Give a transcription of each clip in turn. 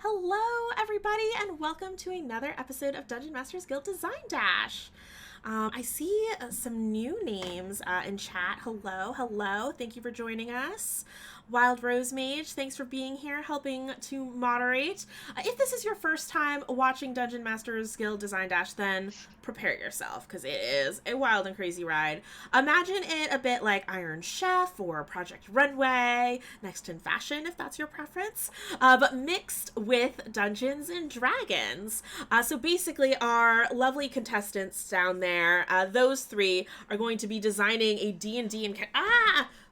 Hello, everybody, and welcome to another episode of Dungeon Masters Guild Design Dash. I see some new names in chat. Hello, hello. Thank you for joining us. Wild Rose Mage, thanks for being here, helping to moderate. If this is your first time watching Dungeon Masters Guild Design Dash, then prepare yourself, because it is a wild and crazy ride. Imagine it a bit like Iron Chef or Project Runway, Next in Fashion, if that's your preference, but mixed with Dungeons and Dragons. So basically, our lovely contestants down there, those three are going to be designing a D&D and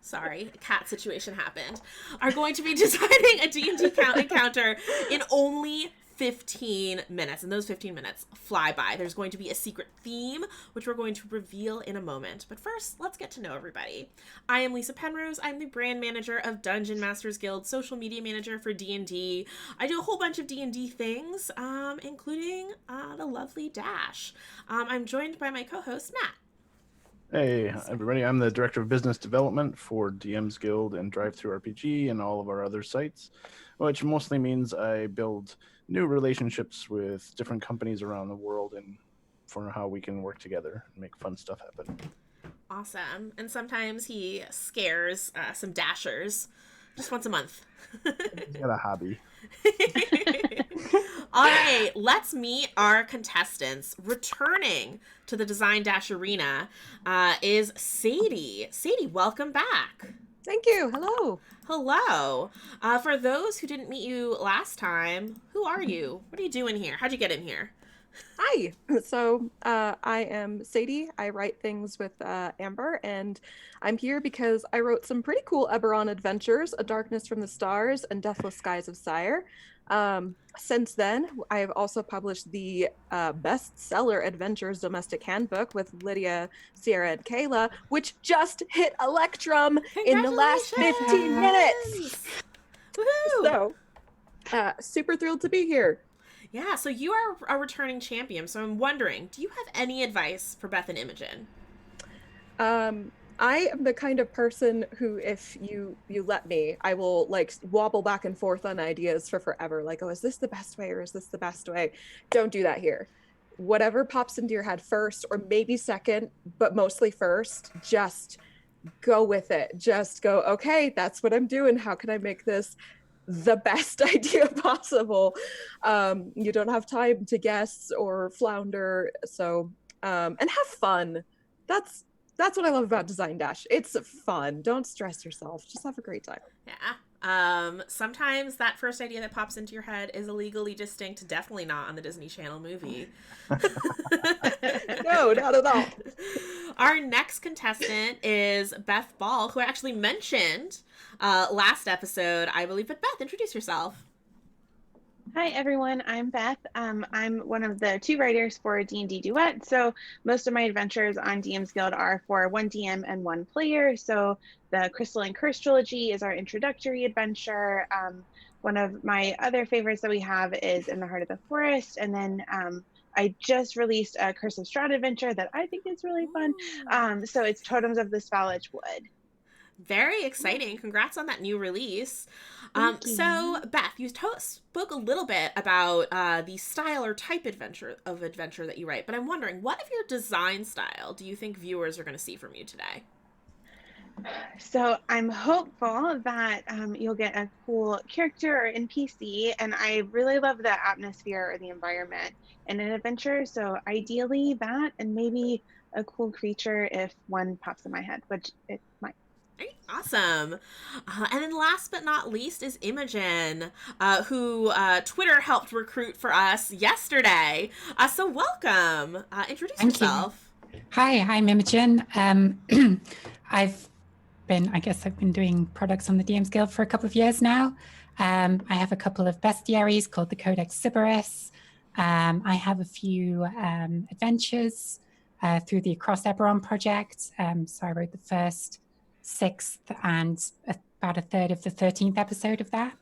sorry, a cat situation happened, are going to be designing a D&D encounter in only 15 minutes, and those 15 minutes fly by. There's going to be a secret theme, which we're going to reveal in a moment. But first, let's get to know everybody. I am Lysa Penrose. I'm the brand manager of Dungeon Masters Guild, social media manager for D&D. I do a whole bunch of D&D things, including the lovely Dash. I'm joined by my co-host, Matt. Hey, everybody. I'm the Director of Business Development for DM's Guild and Drive-Thru RPG and all of our other sites, which mostly means I build new relationships with different companies around the world and for how we can work together and make fun stuff happen. Awesome. And sometimes he scares some dashers just once a month. He's got a hobby. All right, let's meet our contestants. Returning to the Design Dash Arena is Sadie. Sadie, welcome back. Thank you. Hello. Hello. For those who didn't meet you last time, who are you? What are you doing here? How'd you get in here? Hi. So I am Sadie. I write things with Amber, and I'm here because I wrote some pretty cool Eberron adventures, A Darkness from the Stars and Deathless Skies of Sire. Since then, I have also published the bestseller Adventures Domestic Handbook with Lydia, Sierra, and Kayla, which just hit Electrum in the last 15 minutes. Woohoo! So, super thrilled to be here. Yeah, so you are a returning champion, so I'm wondering, do you have any advice for Beth and Imogen? I am the kind of person who, if you let me, I will like wobble back and forth on ideas for forever. Like, oh, is this the best way or is this the best way? Don't do that here. Whatever pops into your head first, or maybe second, but mostly first, just go with it. Just go, okay, that's what I'm doing. How can I make this the best idea possible? You don't have time to guess or flounder. So, and have fun. That's what I love about Design Dash. It's fun. Don't stress yourself. Just have a great time. Yeah. Sometimes that first idea that pops into your head is illegally distinct. Definitely not on the Disney Channel movie. No, not at all. Our next contestant is Beth Ball, who I actually mentioned last episode, I believe. But Beth, introduce yourself. Hi everyone, I'm Beth. I'm one of the two writers for D&D Duet. So most of my adventures on DM's Guild are for one DM and one player. So the Crystal and Curse trilogy is our introductory adventure. One of my other favorites that we have is In the Heart of the Forest. And then I just released a Curse of Strahd adventure that I think is really fun. So it's Totems of the Svalage Wood. Very exciting. Congrats on that new release. So, Beth, you spoke a little bit about the style or type adventure that you write, but I'm wondering, what of your design style do you think viewers are going to see from you today? So I'm hopeful that you'll get a cool character or NPC, and I really love the atmosphere or the environment in an adventure. So ideally that, and maybe a cool creature if one pops in my head, which it might. Awesome. And then last but not least is Imogen, who Twitter helped recruit for us yesterday. So welcome. Introduce yourself. Hi, I'm Imogen. I've been doing products on the DM's Guild for a couple of years now. I have a couple of bestiaries called the Codex Sybaris. I have a few adventures through the Across Eberron project. So I wrote the first 6th and about a third of the 13th episode of that.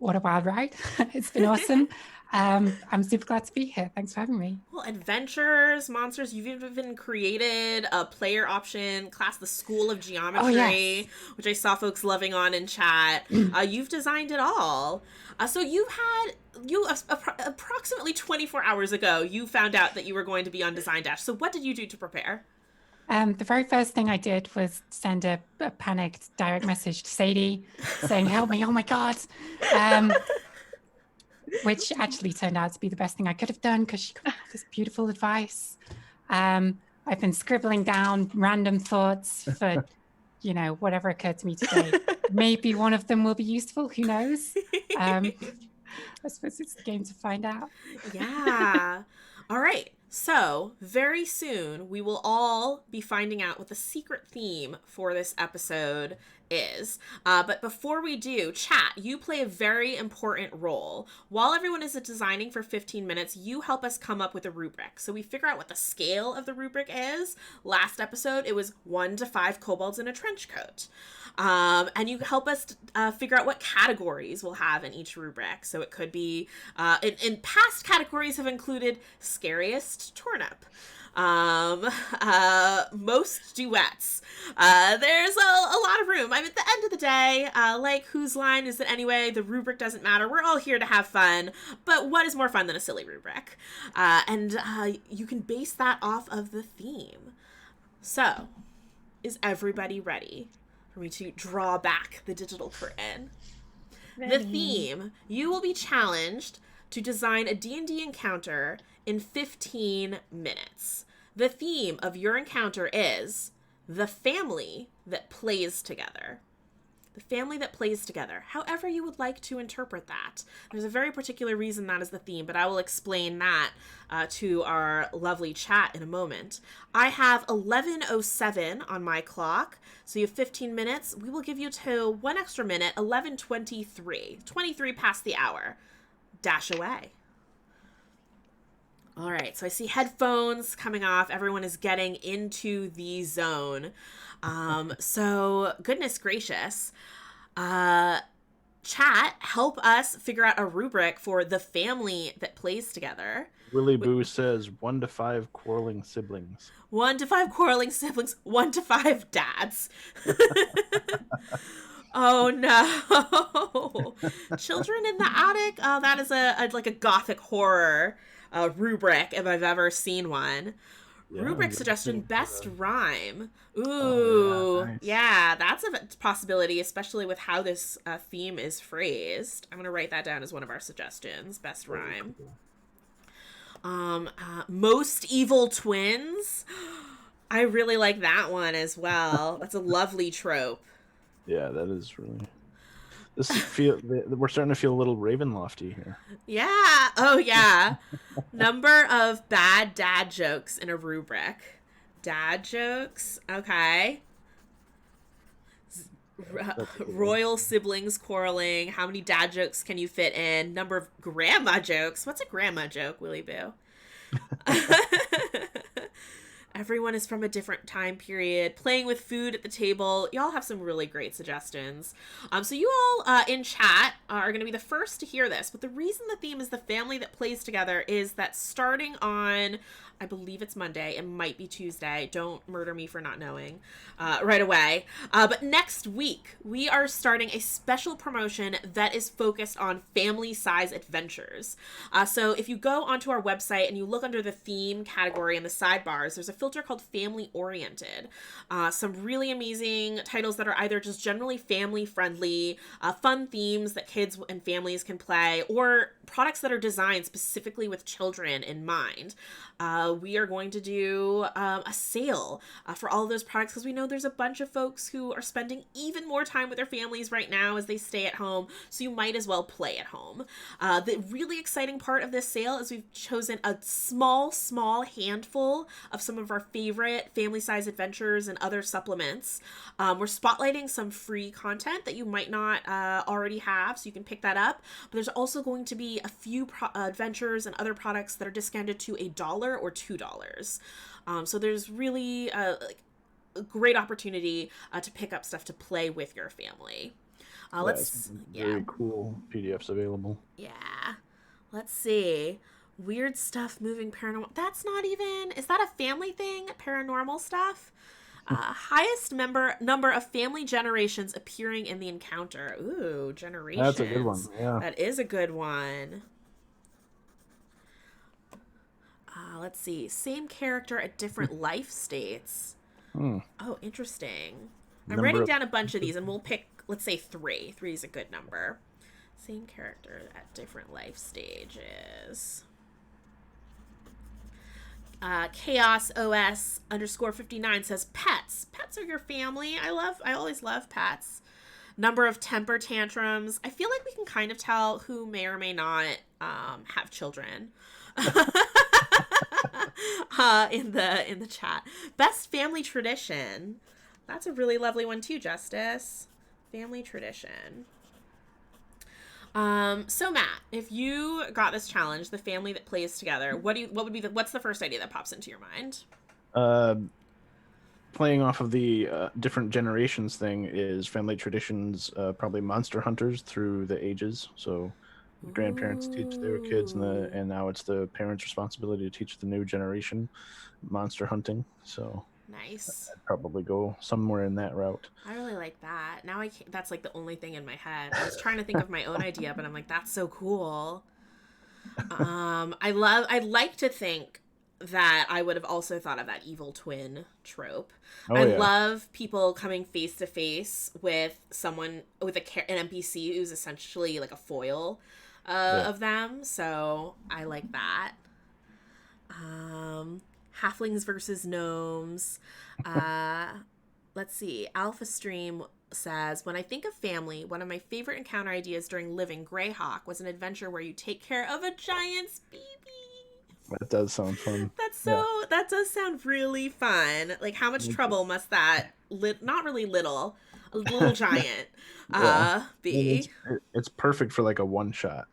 what a wild ride. It's been awesome. I'm super glad to be here. Thanks for having me. Well, adventures, monsters, you've even created a player option class, the School of Geometry, yes. which I saw folks loving on in chat. You've designed it all. So approximately 24 hours ago, you found out that you were going to be on Design Dash. So what did you do to prepare? The very first thing I did was send a panicked direct message to Sadie saying, help me, oh my God. Which actually turned out to be the best thing I could have done because she got this beautiful advice. I've been scribbling down random thoughts for, whatever occurred to me today. Maybe one of them will be useful. Who knows? I suppose it's the game to find out. Yeah. All right. So very soon we will all be finding out what the secret theme for this episode is. But before we do, chat, you play a very important role. While everyone is designing for 15 minutes, you help us come up with a rubric. So we figure out what the scale of the rubric is. Last episode, it was 1 to 5 kobolds in a trench coat. And you help us figure out what categories we'll have in each rubric. So it could be, in past categories have included scariest turnip, most duets. There's a lot of room. I mean, at the end of the day, like, whose line is it anyway? The rubric doesn't matter. We're all here to have fun. But what is more fun than a silly rubric? And you can base that off of the theme. So, is everybody ready for me to draw back the digital curtain? Ready. The theme, you will be challenged to design a D&D encounter in 15 minutes. The theme of your encounter is the family that plays together. The family that plays together. However you would like to interpret that. There's a very particular reason that is the theme, but I will explain that to our lovely chat in a moment. I have 11:07 on my clock, so you have 15 minutes. We will give you to 1 extra minute, 11:23. 23 past the hour. Dash away. All right, so I see headphones coming off. Everyone is getting into the zone. So goodness gracious. Chat, help us figure out a rubric for the family that plays together. Willy Boo says 1 to 5 quarreling siblings. 1 to 5 quarreling siblings, 1 to 5 dads. Oh no. Children in the attic. Oh, that is like a gothic horror rubric if I've ever seen one. Yeah, rubric suggestion, best rhyme. Ooh, nice. Yeah, that's a possibility, especially with how this theme is phrased. I'm gonna write that down as one of our suggestions. Best rhyme. Most evil twins. I really like that one as well. That's a lovely trope. Yeah, that is really. We're starting to feel a little Ravenlofty here. Yeah. Oh, yeah. Number of bad dad jokes in a rubric. Dad jokes. Okay. Royal siblings quarreling. How many dad jokes can you fit in? Number of grandma jokes. What's a grandma joke, Willy Boo? Everyone is from a different time period. Playing with food at the table. Y'all have some really great suggestions. So you all in chat are going to be the first to hear this. But the reason the theme is the family that plays together is that starting on, I believe it's Monday. It might be Tuesday. Don't murder me for not knowing right away. But next week, we are starting a special promotion that is focused on family size adventures. So if you go onto our website and you look under the theme category in the sidebars, there's a filter called Family Oriented. Some really amazing titles that are either just generally family friendly, fun themes that kids and families can play, or products that are designed specifically with children in mind. We are going to do a sale for all of those products because we know there's a bunch of folks who are spending even more time with their families right now as they stay at home, so you might as well play at home. The really exciting part of this sale is we've chosen a small handful of some of our favorite family size adventures and other supplements. We're spotlighting some free content that you might not already have, so you can pick that up. But there's also going to be a few adventures and other products that are discounted to $1 or $2. So there's really a great opportunity to pick up stuff to play with your family. Very cool PDFs available. Yeah. Let's see. Weird stuff moving paranormal. That's not even. Is that a family thing? Paranormal stuff? Highest number of family generations appearing in the encounter. Ooh, generations. That's a good one. Yeah. That is a good one. Let's see. Same character at different life states. Oh, interesting. I'm writing down a bunch of these, and we'll pick, let's say 3. 3 is a good number. Same character at different life stages. Chaos OS _59 says pets. Pets are your family. I always love pets. Number of temper tantrums. I feel like we can kind of tell who may or may not have children. In the chat. Best family tradition. That's a really lovely one too, Justice. Family tradition. So Matt, if you got this challenge, the family that plays together, what's the first idea that pops into your mind? Playing off of the different generations thing is family traditions, probably monster hunters through the ages. So the grandparents teach their kids, and now it's the parents' responsibility to teach the new generation monster hunting. So nice. I'd probably go somewhere in that route. I really like that. Now that's like the only thing in my head. I was trying to think of my own idea, but I'm like, that's so cool. I'd like to think that I would have also thought of that evil twin trope. I love people coming face to face with someone with an NPC who's essentially like a foil of them. So I like that. Halflings versus gnomes. Let's see. Alpha Stream says, when I think of family, one of my favorite encounter ideas during living Greyhawk was an adventure where you take care of a giant's baby. That does sound fun. That does sound really fun. Like, how much trouble must that not really little, a little giant be? It's perfect for like a one shot,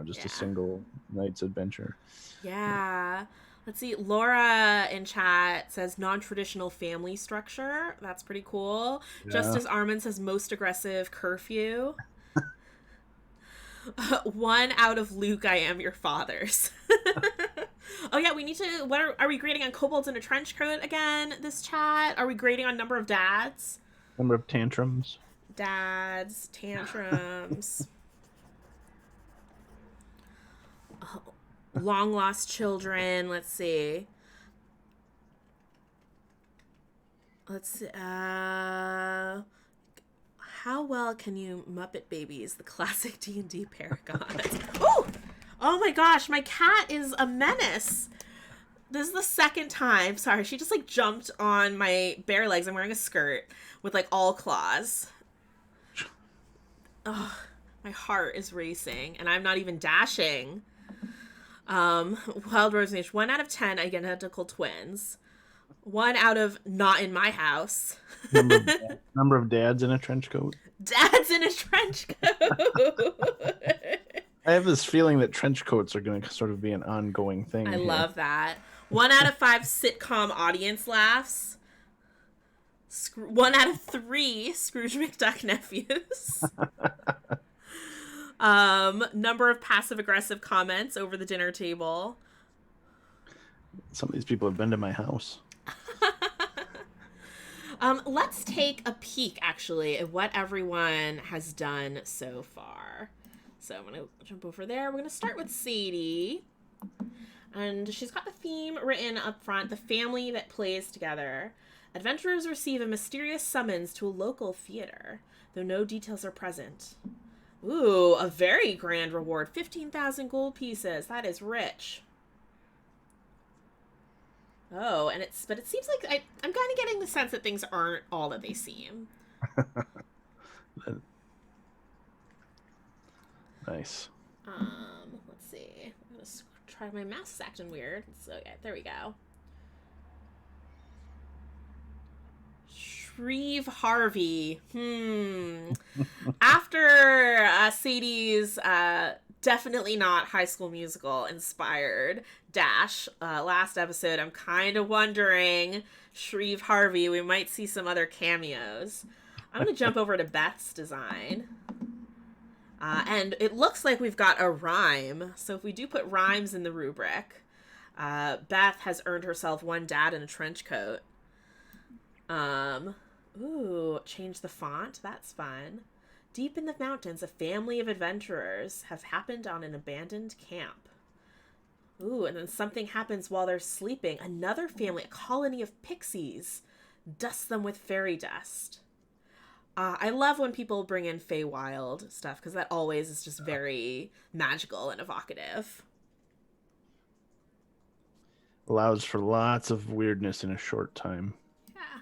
just a single night's adventure. Yeah. Let's see. Laura in chat says non-traditional family structure. That's pretty cool. Yeah. Justice Armand says most aggressive curfew. 1 out of Luke, I am your father's. Oh yeah, we need to. Are we grading on kobolds in a trench coat again? This chat. Are we grading on number of dads? Number of tantrums. Dads, tantrums. Long lost children. Let's see. How well can you Muppet Babies the classic D&D paragons? Oh my gosh, my cat is a menace. This is the second time. Sorry, she just like jumped on my bare legs. I'm wearing a skirt with like all claws. Oh, my heart is racing and I'm not even dashing. Wild Rose Nation, 1 out of 10 identical twins. 1 out of not in my house. Number of dads in a trench coat. Dads in a trench coat. I have this feeling that trench coats are going to sort of be an ongoing thing. I love that. 1 out of 5 sitcom audience laughs. 1 out of 3 Scrooge McDuck nephews. Number of passive-aggressive comments over the dinner table. Some of these people have been to my house. Let's take a peek, actually, at what everyone has done so far. So I'm going to jump over there. We're going to start with Sadie. And she's got the theme written up front, the family that plays together. Adventurers receive a mysterious summons to a local theater, though no details are present. Ooh, a very grand reward. 15,000 gold pieces. That is rich. Oh, but it seems like I'm kind of getting the sense that things aren't all that they seem. Nice. Let's see. I'm going to try my mouse is acting weird. So, yeah, there we go. Shreve Harvey. After Sadie's definitely not High School Musical inspired dash last episode, I'm kind of wondering, Shreve Harvey, we might see some other cameos. I'm going to jump over to Beth's design. And it looks like we've got a rhyme. So if we do put rhymes in the rubric, Beth has earned herself one dad in a trench coat. Ooh, change the font. That's fun. Deep in the mountains, a family of adventurers have happened on an abandoned camp. Ooh, and then something happens while they're sleeping. Another family, a colony of pixies, dust them with fairy dust. I love when people bring in Feywild stuff, because that always is just very magical and evocative. Allows for lots of weirdness in a short time. Yeah.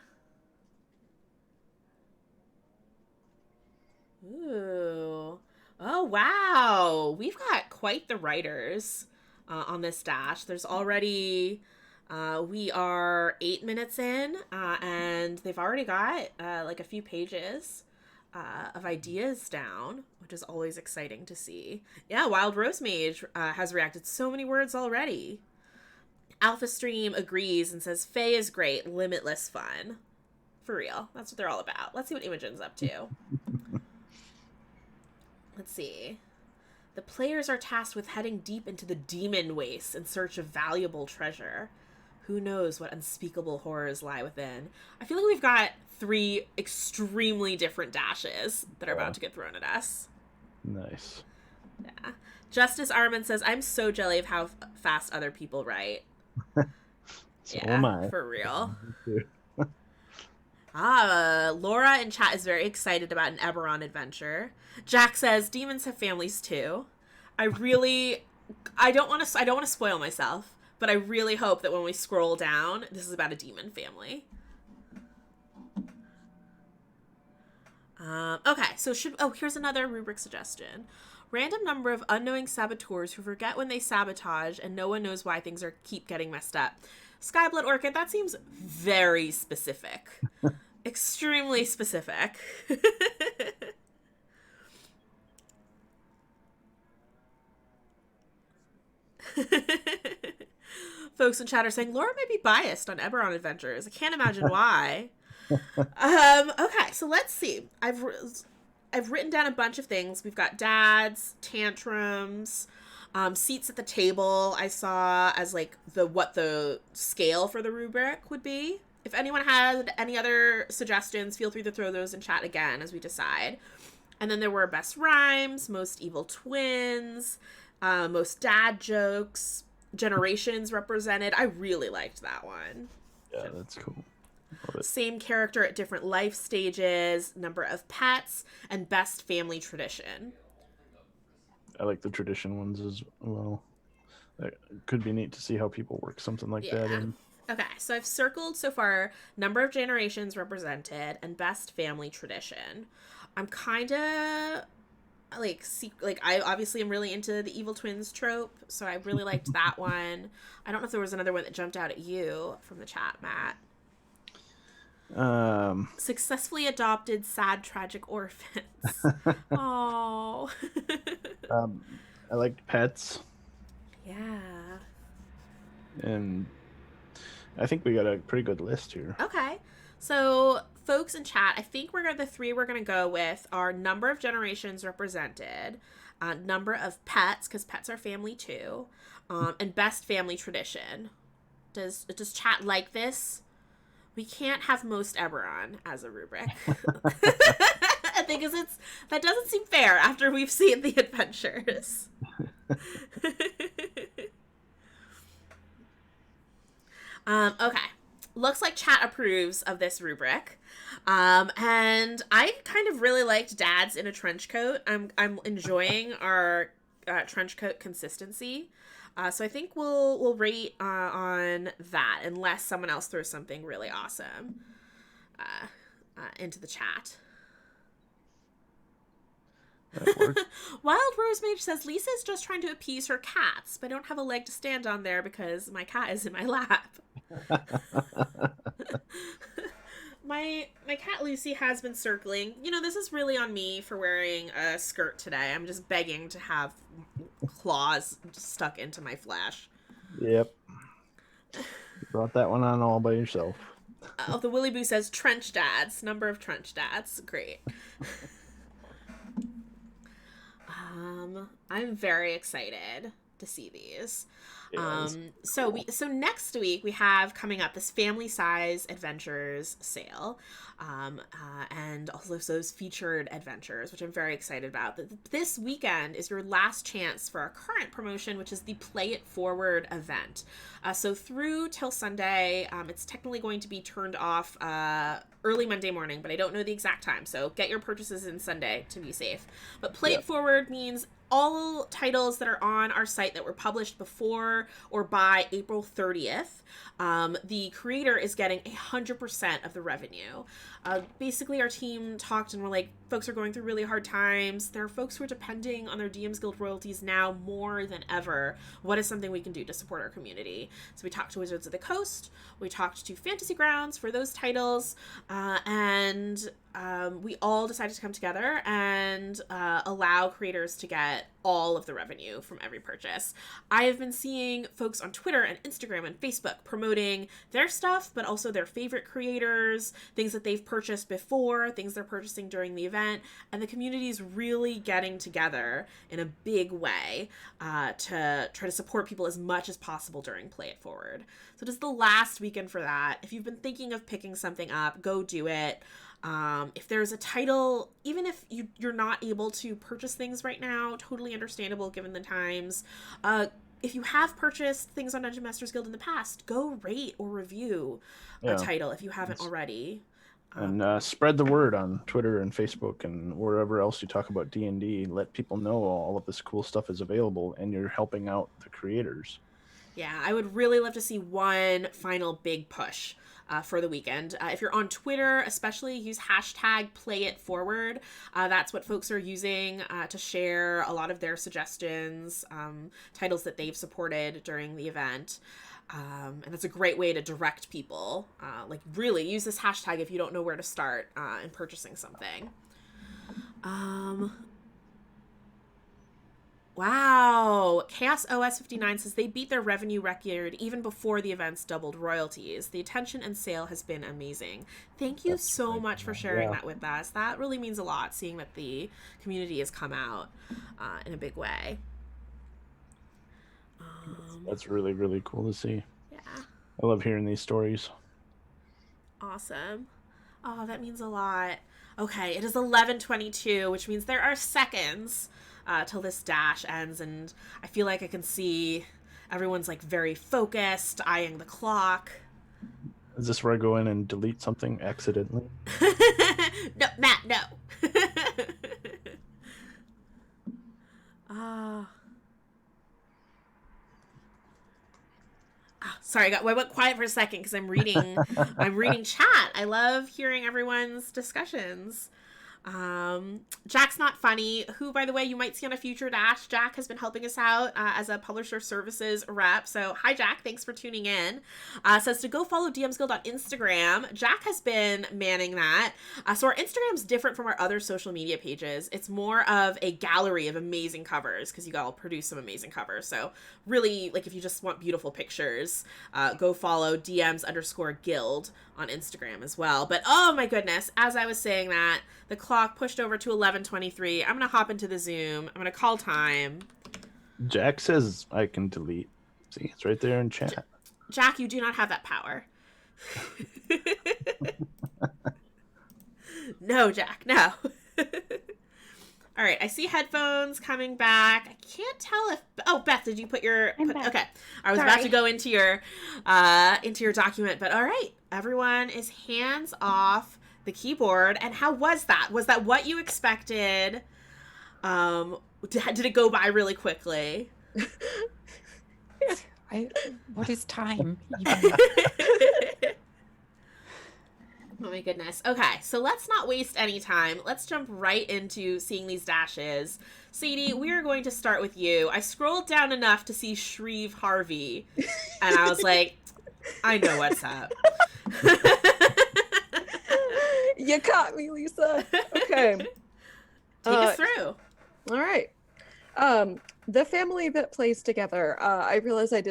Ooh. Oh, wow. We've got quite the writers on this dash. There's already... we are 8 minutes in, and they've already got like a few pages of ideas down, which is always exciting to see. Yeah, Wild Rose Mage has reacted so many words already. Alpha Stream agrees and says, Faye is great, limitless fun. For real. That's what they're all about. Let's see what Imogen's up to. Let's see. The players are tasked with heading deep into the demon wastes in search of valuable treasure. Who knows what unspeakable horrors lie within? I feel like we've got 3 extremely different dashes that are about to get thrown at us. Nice. Yeah. Justice Armin says, I'm so jelly of how fast other people write. So am I. For real. Laura in chat is very excited about an Eberron adventure. Jack says, demons have families too. I don't want to spoil myself, but I really hope that when we scroll down, this is about a demon family. Okay, so here's another rubric suggestion. Random number of unknowing saboteurs who forget when they sabotage and no one knows why things keep getting messed up. Skyblood Orchid, that seems very specific. Extremely specific. Folks in chat are saying Laura might be biased on Eberron Adventures. I can't imagine why. Okay, so let's see. I've written down a bunch of things. We've got dads, tantrums, seats at the table. I saw as like what the scale for the rubric would be. If anyone had any other suggestions, feel free to throw those in chat again as we decide. And then there were best rhymes, most evil twins, most dad jokes, generations represented. I really liked that one. Yeah, that's cool. Same character at different life stages, number of pets, and best family tradition. I like the tradition ones as well. That could be neat to see how people work something like that in. Okay, so I've circled so far number of generations represented and best family tradition. I'm kind of I obviously am really into the evil twins trope, so I really liked that one. I don't know if there was another one that jumped out at you from the chat, Matt. Successfully adopted sad tragic orphans. Oh. I liked pets. Yeah. And I think we got a pretty good list here. Okay. So, folks in chat, I think the 3 we're going to go with are number of generations represented, number of pets, because pets are family too, and best family tradition. Does chat like this? We can't have most Eberron as a rubric. I think that doesn't seem fair after we've seen the adventures. Okay. Looks like chat approves of this rubric. And I kind of really liked dads in a trench coat. I'm enjoying our trench coat consistency. So I think we'll rate on that unless someone else throws something really awesome into the chat. Wild Rose Mage says Lisa's just trying to appease her cats, but I don't have a leg to stand on there because my cat is in my lap. My cat Lucy has been circling. You know, this is really on me for wearing a skirt today. I'm just begging to have claws stuck into my flesh. Yep. You brought that one on all by yourself. Oh, the Willy Boo says trench dads. Number of trench dads. Great. I'm very excited to see these. Yes. So next week we have coming up this family size adventures sale, and also those featured adventures, which I'm very excited about. This weekend is your last chance for our current promotion, which is the Play It Forward event. So through till Sunday, it's technically going to be turned off early Monday morning, but I don't know the exact time. So get your purchases in Sunday to be safe. But Play It Forward means all titles that are on our site that were published before or by April 30th, the creator is getting 100% of the revenue. Basically, our team talked and we're like, folks are going through really hard times. There are folks who are depending on their DMs Guild royalties now more than ever. What is something we can do to support our community? So we talked to Wizards of the Coast, we talked to Fantasy Grounds for those titles, and we all decided to come together and allow creators to get all of the revenue from every purchase. I have been seeing folks on Twitter and Instagram and Facebook promoting their stuff, but also their favorite creators, things that they've purchased before, things they're purchasing during the event, and the community is really getting together in a big way to try to support people as much as possible during Play It Forward. So it is the last weekend for that. If you've been thinking of picking something up, go do it. If there's a title, even if you're not able to purchase things right now, totally understandable given the times. If you have purchased things on Dungeon Masters Guild in the past, go rate or review a title if you haven't already. And spread the word on Twitter and Facebook and wherever else you talk about D&D. Let people know all of this cool stuff is available and you're helping out the creators. Yeah, I would really love to see one final big push for the weekend. If you're on Twitter, especially use hashtag #PlayItForward. That's what folks are using to share a lot of their suggestions, titles that they've supported during the event. And it's a great way to direct people. Like really use this hashtag if you don't know where to start in purchasing something. Wow. Chaos OS 59 says they beat their revenue record even before the events doubled royalties. The attention and sale has been amazing. Thank you so much for sharing that with us. That really means a lot, seeing that the community has come out in a big way. That's really, really cool to see. Yeah. I love hearing these stories. Awesome. Oh, that means a lot. Okay, it is 11:22, which means there are seconds till this dash ends, and I feel like I can see everyone's like very focused, eyeing the clock. Is this where I go in and delete something accidentally? No, Matt, no. Sorry, I went quiet for a second because I'm reading chat. I love hearing everyone's discussions. Jack's Not Funny, who, by the way, you might see on a future dash. Jack has been helping us out as a publisher services rep. So hi, Jack. Thanks for tuning in. Says to go follow DM's Guild on Instagram. Jack has been manning that. So our Instagram's different from our other social media pages. It's more of a gallery of amazing covers because you all produce some amazing covers. So really, like if you just want beautiful pictures, go follow DMs_guild on Instagram as well. But oh my goodness, as I was saying that, the clock pushed over to 11:23. I'm going to hop into the Zoom. I'm going to call time. Jack says I can delete. See, it's right there in chat. Jack, you do not have that power. No, Jack, no. All right, I see headphones coming back. I can't tell if... Oh, Beth, did you put your... Okay, I was about to go into your document, but all right. Everyone is hands off the keyboard. And how was that? Was that what you expected? Did it go by really quickly? What is time? Oh my goodness. Okay, so let's not waste any time. Let's jump right into seeing these dashes. Sadie, we are going to start with you. I scrolled down enough to see Shreve Harvey, and I was like, I know what's up. You caught me, Lysa. Okay. Take us through. All right. The family that plays together. I realized I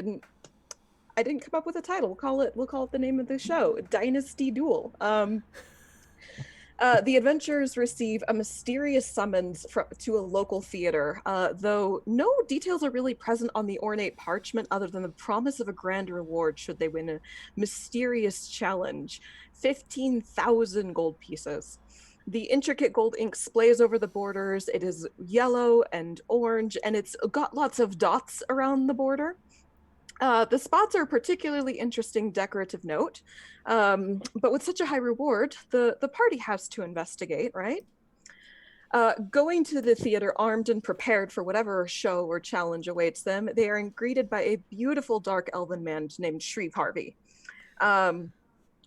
I didn't come up with a title. We'll call it the name of the show, Dynasty Duel. The adventurers receive a mysterious summons to a local theater, though no details are really present on the ornate parchment other than the promise of a grand reward should they win a mysterious challenge. 15,000 gold pieces. The intricate gold ink splays over the borders. It is yellow and orange, and it's got lots of dots around the border. The spots are a particularly interesting decorative note, but with such a high reward, the party has to investigate, right? Going to the theater armed and prepared for whatever show or challenge awaits them, they are greeted by a beautiful dark elven man named Shreve Harvey.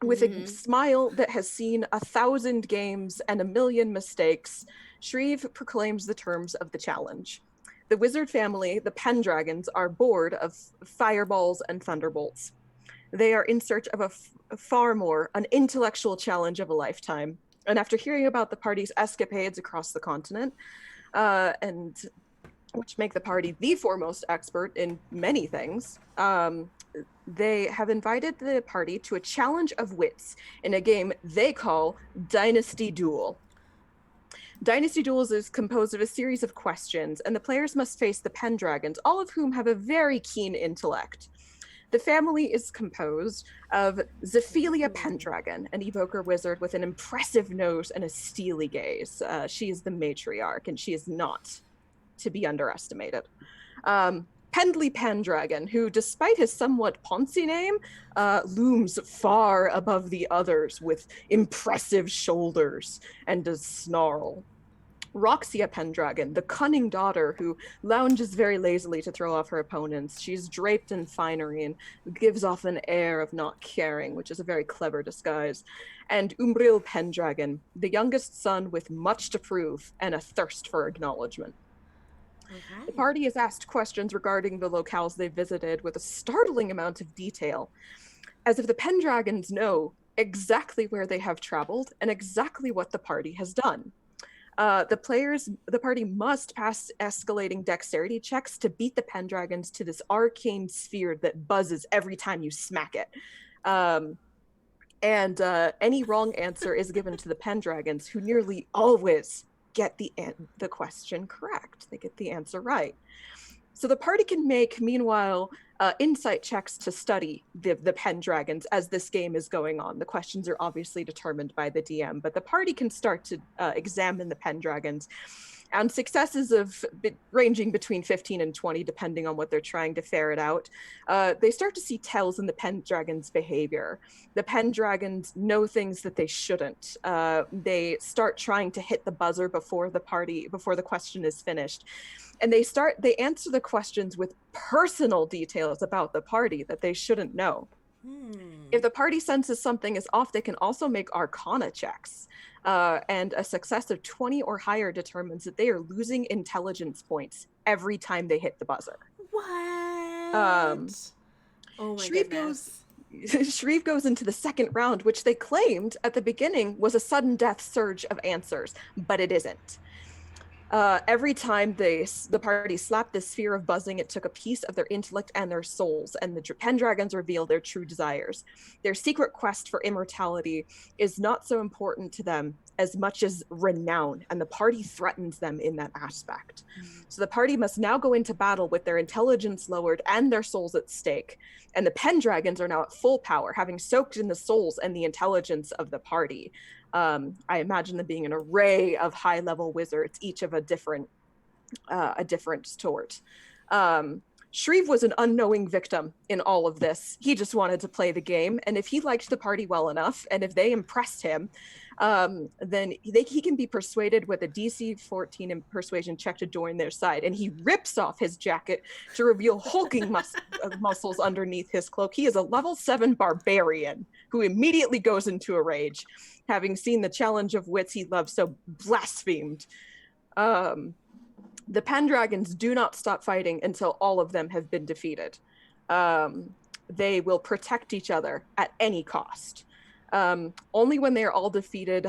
With a smile that has seen 1,000 games and 1,000,000 mistakes, Shreve proclaims the terms of the challenge. The wizard family, the Pendragons, are bored of fireballs and thunderbolts. They are in search of an intellectual challenge of a lifetime. And after hearing about the party's escapades across the continent, and which make the party the foremost expert in many things, they have invited the party to a challenge of wits in a game they call Dynasty Duel. Dynasty Duels is composed of a series of questions, and the players must face the Pendragons, all of whom have a very keen intellect. The family is composed of Zephelia Pendragon, an evoker wizard with an impressive nose and a steely gaze. She is the matriarch, and she is not to be underestimated. Pendley Pendragon, who, despite his somewhat poncy name, looms far above the others with impressive shoulders and a snarl. Roxia Pendragon, the cunning daughter who lounges very lazily to throw off her opponents. She's draped in finery and gives off an air of not caring, which is a very clever disguise. And Umbril Pendragon, the youngest son with much to prove and a thirst for acknowledgement. Okay. The party is asked questions regarding the locales they visited with a startling amount of detail, as if the Pendragons know exactly where they have traveled and exactly what the party has done. The party must pass escalating dexterity checks to beat the Pendragons to this arcane sphere that buzzes every time you smack it. And any wrong answer is given to the Pendragons, who nearly always get the question correct. They get the answer right. So the party can make, meanwhile, insight checks to study the Pendragons as this game is going on. The questions are obviously determined by the DM, but the party can start to examine the Pendragons. And successes ranging between 15 and 20, depending on what they're trying to ferret out. They start to see tells in the Pendragon's behavior. The Pendragons know things that they shouldn't. They start trying to hit the buzzer before the question is finished. And they answer the questions with personal details about the party that they shouldn't know. If the party senses something is off, they can also make Arcana checks. And a success of 20 or higher determines that they are losing intelligence points every time they hit the buzzer. What? Oh my goodness. Shreve goes into the second round, which they claimed at the beginning was a sudden death surge of answers, but it isn't. Every time the party slapped this sphere of buzzing, it took a piece of their intellect and their souls, and the Pendragons reveal their true desires. Their secret quest for immortality is not so important to them as much as renown, and the party threatens them in that aspect. So the party must now go into battle with their intelligence lowered and their souls at stake. And the Pendragons are now at full power, having soaked in the souls and the intelligence of the party. I imagine them being an array of high-level wizards, each of a different sort. Shreve was an unknowing victim in all of this. He just wanted to play the game, and if he liked the party well enough, and if they impressed him, then he can be persuaded with a DC 14 persuasion check to join their side, and he rips off his jacket to reveal hulking muscles underneath his cloak. He is a level 7 barbarian who immediately goes into a rage, having seen the challenge of wits he loves so blasphemed. The Pendragons do not stop fighting until all of them have been defeated. They will protect each other at any cost. Only when they are all defeated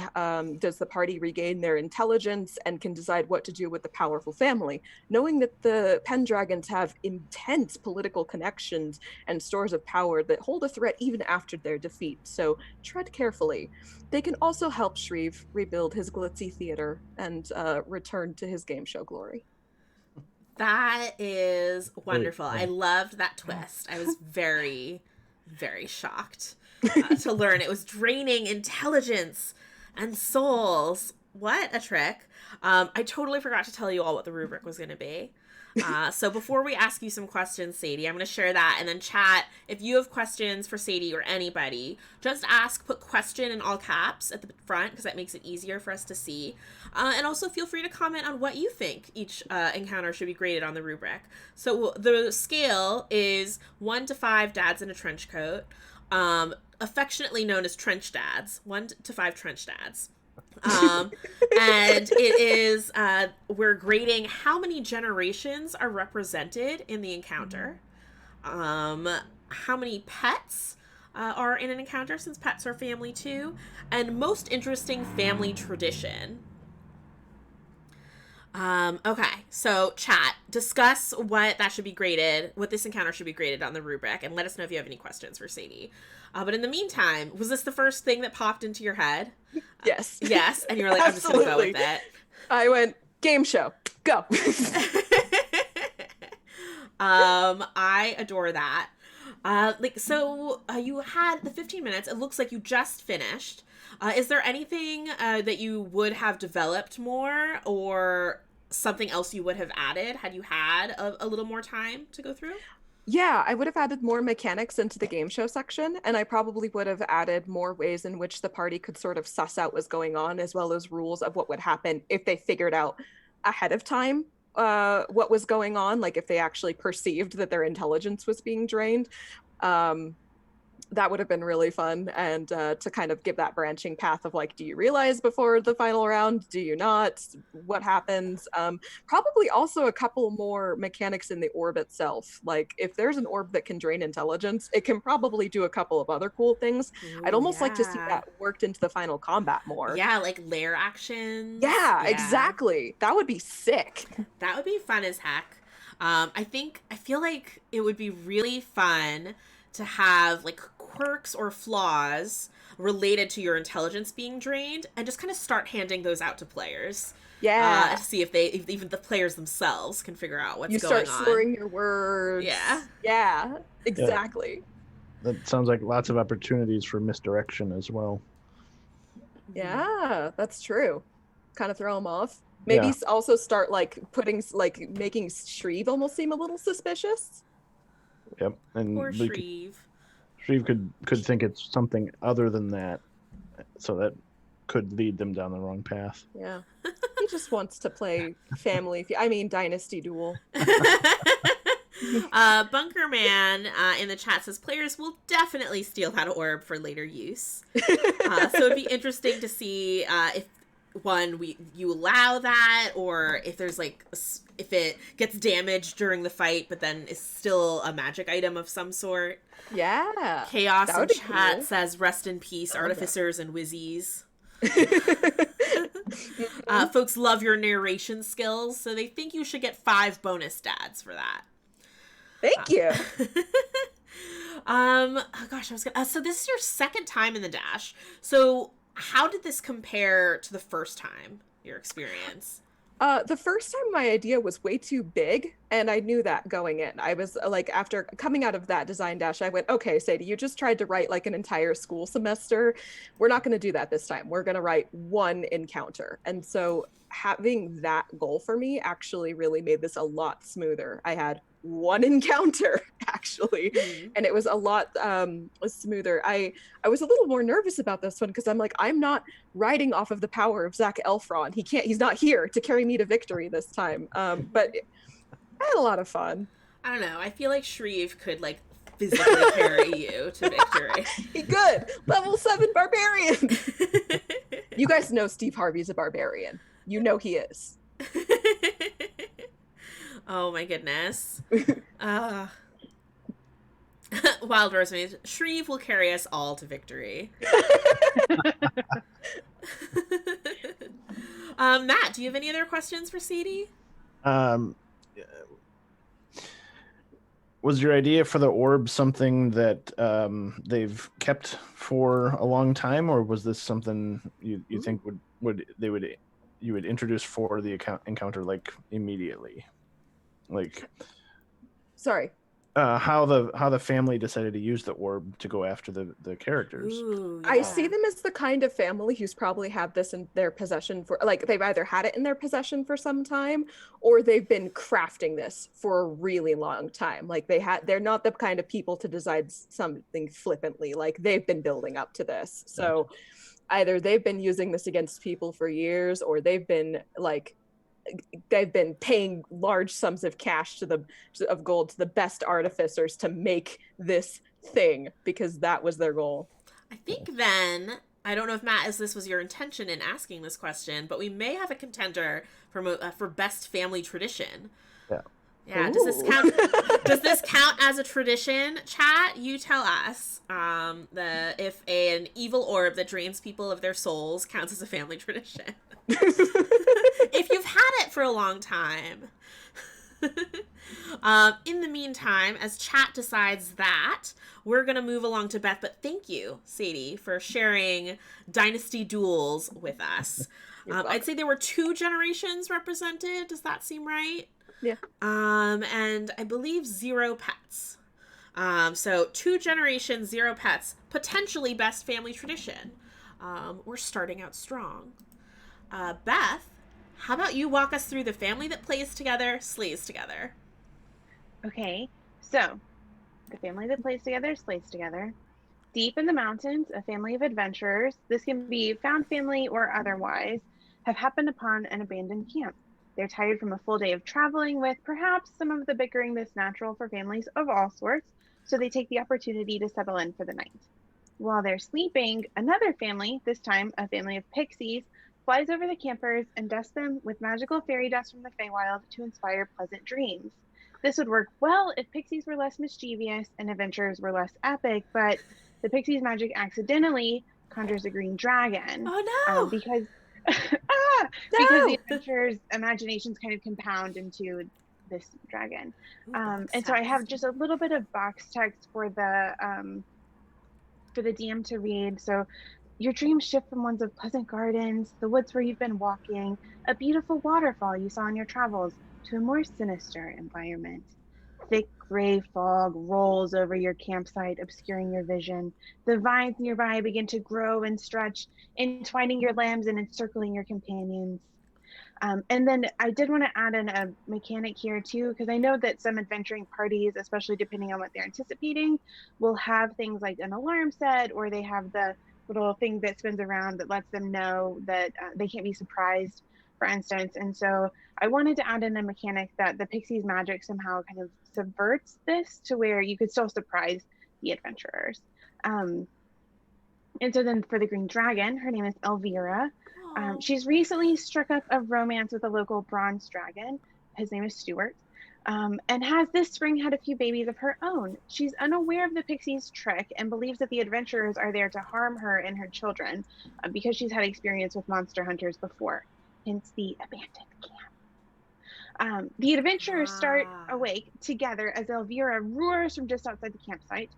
does the party regain their intelligence and can decide what to do with the powerful family. Knowing that the Pendragons have intense political connections and stores of power that hold a threat even after their defeat, so tread carefully. They can also help Shreve rebuild his glitzy theater and return to his game show glory. That is wonderful. I loved that twist. I was very, very shocked to learn it was draining intelligence and souls. What a trick. I totally forgot to tell you all what the rubric was going to be. So before we ask you some questions, Sadie, I'm going to share that, and then chat. If you have questions for Sadie or anybody, just ask, put question in all caps at the front, because that makes it easier for us to see. And also feel free to comment on what you think each encounter should be graded on the rubric. So the scale is 1 to 5 dads in a trench coat, affectionately known as trench dads, 1 to 5 trench dads. And it is, we're grading how many generations are represented in the encounter, how many pets are in an encounter, since pets are family too, and most interesting family tradition. Okay, so chat, discuss what that should be graded, what this encounter should be graded on the rubric, and let us know if you have any questions for Sadie. But in the meantime, was this the first thing that popped into your head? Yes. Yes, and you were like, I'm just gonna go with it. I went, game show, go. I adore that. You had the 15 minutes. It looks like you just finished. Is there anything that you would have developed more, or something else you would have added had you had a little more time to go through? Yeah, I would have added more mechanics into the game show section, and I probably would have added more ways in which the party could sort of suss out what's going on, as well as rules of what would happen if they figured out ahead of time what was going on, like if they actually perceived that their intelligence was being drained. That would have been really fun, and to kind of give that branching path of like, do you realize before the final round? Do you not? What happens? Probably also a couple more mechanics in the orb itself. Like if there's an orb that can drain intelligence, it can probably do a couple of other cool things. Ooh, I'd almost like to see that worked into the final combat more. Yeah, like lair actions. Yeah, exactly. That would be sick. That would be fun as heck. I feel like it would be really fun to have like quirks or flaws related to your intelligence being drained, and just kind of start handing those out to players. Yeah. To see if even the players themselves can figure out what's going on. You start slurring your words. Yeah. Yeah, exactly. Yeah. That sounds like lots of opportunities for misdirection as well. Yeah, that's true. Kind of throw them off. Maybe also start making Shreve almost seem a little suspicious. Yep. And Or Shreve. Shreve could think it's something other than that, so that could lead them down the wrong path. Yeah. He just wants to play Dynasty Duel. Bunker Man in the chat says players will definitely steal that orb for later use. So it'd be interesting to see if you allow that, or if there's if it gets damaged during the fight but then is still a magic item of some sort. Yeah. Chaos in chat says rest in peace, artificers and wizzies. Folks love your narration skills, so they think you should get 5 bonus stats for that. Thank you. So this is your second time in the dash. So how did this compare to the first time, your experience? The first time my idea was way too big, and I knew that going in. I was like, after coming out of that design dash, I went, okay, Sadie, you just tried to write like an entire school semester. We're not going to do that this time. We're going to write one encounter. And so having that goal for me actually really made this a lot smoother. I had one encounter actually, and it was a lot smoother. I was a little more nervous about this one because I'm like, I'm not riding off of the power of Zach Elfron. He's not here to carry me to victory this time. But I had a lot of fun. I don't know. I feel like Shreve could like physically carry you to victory. He could. Level 7 barbarian. You guys know Steve Harvey's a barbarian. You know he is. Oh my goodness. Wild Rosemary, Shreve will carry us all to victory. Matt, do you have any other questions for Sadie? Was your idea for the orb something that they've kept for a long time, or was this something you think you would introduce for the encounter like immediately? Like, Sorry. How the family decided to use the orb to go after the characters. Ooh, yeah. I see them as the kind of family who's probably had this in their possession for, like, they've either had it in their possession for some time, or they've been crafting this for a really long time. Like, they're not the kind of people to decide something flippantly. Like, they've been building up to this. So either they've been using this against people for years, or they've been paying large sums of cash of gold to the best artificers to make this thing, because that was their goal. I think then, I don't know if Matt, as this was your intention in asking this question, but we may have a contender for best family tradition. Yeah. Does this count? Does this count as a tradition? Chat, you tell us. If an evil orb that drains people of their souls counts as a family tradition. If you've had it for a long time. In the meantime, as chat decides that, we're going to move along to Beth. But thank you, Sadie, for sharing Dynasty Duels with us. I'd say there were 2 generations represented. Does that seem right? Yeah. And I believe 0 pets. So 2 generations, 0 pets. Potentially best family tradition. We're starting out strong. Beth, how about you walk us through the family that plays together, slays together? Okay, so the family that plays together, slays together. Deep in the mountains, a family of adventurers, this can be found family or otherwise, have happened upon an abandoned camp. They're tired from a full day of traveling with perhaps some of the bickering that's natural for families of all sorts, so they take the opportunity to settle in for the night. While they're sleeping, another family, this time a family of pixies, flies over the campers and dusts them with magical fairy dust from the Feywild to inspire pleasant dreams. This would work well if pixies were less mischievous and adventures were less epic, but the pixies' magic accidentally conjures a green dragon. Oh no! Because because the adventurers' imaginations kind of compound into this dragon. And so I have just a little bit of box text for the DM to read. So, your dreams shift from ones of pleasant gardens, the woods where you've been walking, a beautiful waterfall you saw in your travels, to a more sinister environment. Thick gray fog rolls over your campsite, obscuring your vision. The vines nearby begin to grow and stretch, entwining your limbs and encircling your companions. And then I did want to add in a mechanic here too, because I know that some adventuring parties, especially depending on what they're anticipating, will have things like an alarm set, or they have the little thing that spins around that lets them know that they can't be surprised, for instance. And so I wanted to add in a mechanic that the Pixies' magic somehow kind of subverts this to where you could still surprise the adventurers. And so then for the Green Dragon, her name is Elvira. She's recently struck up a romance with a local bronze dragon. His name is Stuart. And has this spring had a few babies of her own. She's unaware of the Pixie's trick and believes that the adventurers are there to harm her and her children because she's had experience with monster hunters before, hence the abandoned camp. The adventurers start awake together as Elvira roars from just outside the campsite.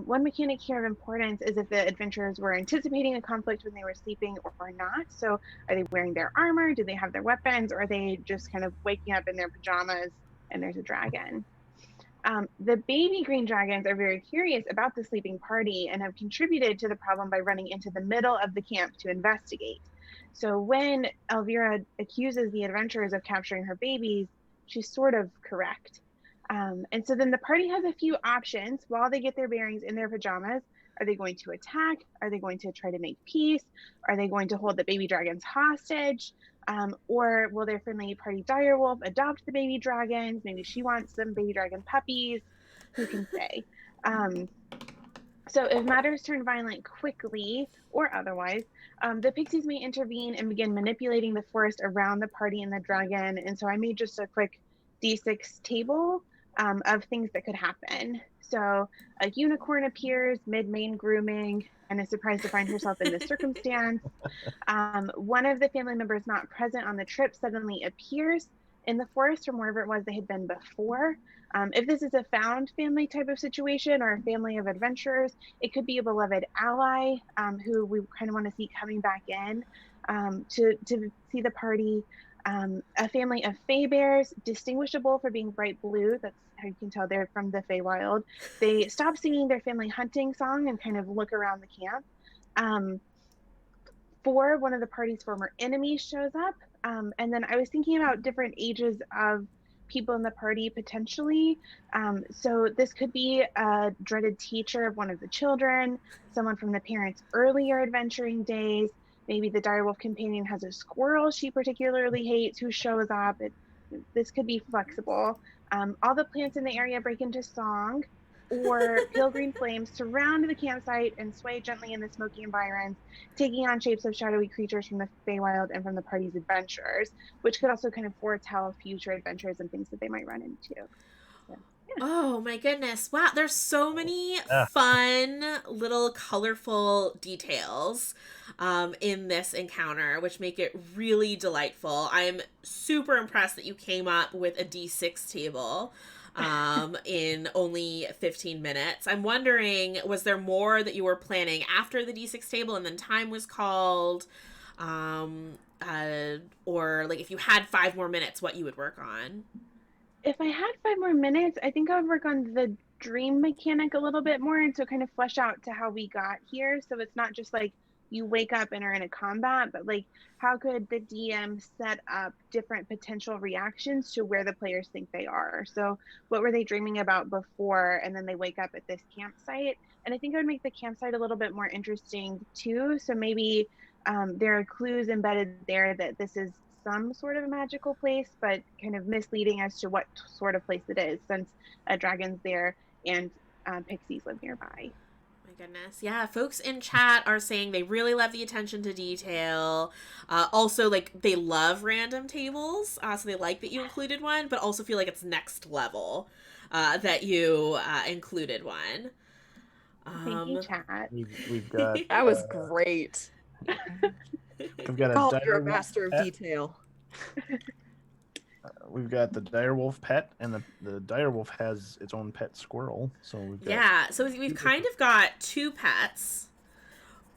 One mechanic here of importance is if the adventurers were anticipating a conflict when they were sleeping or not. So are they wearing their armor? Do they have their weapons? Or are they just kind of waking up in their pajamas and there's a dragon? The baby green dragons are very curious about the sleeping party and have contributed to the problem by running into the middle of the camp to investigate. So when Elvira accuses the adventurers of capturing her babies, she's sort of correct. And so then the party has a few options while they get their bearings in their pajamas. Are they going to attack? Are they going to try to make peace? Are they going to hold the baby dragons hostage? Or will their friendly party direwolf adopt the baby dragons? Maybe she wants some baby dragon puppies. Who can say? So if matters turn violent quickly or otherwise, the Pixies may intervene and begin manipulating the forest around the party and the dragon. And so I made just a quick D6 table of things that could happen. So a unicorn appears mid-main grooming and is surprised to find herself in this circumstance. One of the family members not present on the trip suddenly appears in the forest from wherever it was they had been before. If this is a found family type of situation or a family of adventurers, it could be a beloved ally who we kind of want to see coming back in to see the party. A family of Fey bears, distinguishable for being bright blue. That's how you can tell they're from the Feywild. They stop singing their family hunting song and kind of look around the camp. One of the party's former enemies shows up. And then I was thinking about different ages of people in the party potentially. So this could be a dreaded teacher of one of the children, someone from the parents' earlier adventuring days. Maybe the direwolf companion has a squirrel she particularly hates who shows up. This could be flexible. All the plants in the area break into song, or pale green flames surround the campsite and sway gently in the smoky environs, taking on shapes of shadowy creatures from the Feywild and from the party's adventurers, which could also kind of foretell future adventures and things that they might run into. So, yeah. Oh my goodness. Wow, there's so many fun little colorful details in this encounter, which make it really delightful. I'm super impressed that you came up with a D6 table in only 15 minutes. I'm wondering, was there more that you were planning after the D6 table and then time was called? Or like if you had 5 more minutes, what you would work on? If I had 5 more minutes, I think I would work on the dream mechanic a little bit more, and so kind of flesh out to how we got here. So it's not just like you wake up and are in a combat, but like how could the DM set up different potential reactions to where the players think they are? So what were they dreaming about before, and then they wake up at this campsite? And I think I would make the campsite a little bit more interesting too. So maybe there are clues embedded there that this is some sort of a magical place, but kind of misleading as to what sort of place it is, since a dragon's there and pixies live nearby. My goodness. Yeah, folks in chat are saying they really love the attention to detail. Also, like, they love random tables, so they like that you included one, but also feel like it's next level that you included one. Thank you, chat. We've got That was great. we've got Oh, a you're a direwolf master of pet. detail. We've got the direwolf pet, and the direwolf has its own pet squirrel. So we've got Yeah, so we've kind of got 2 pets.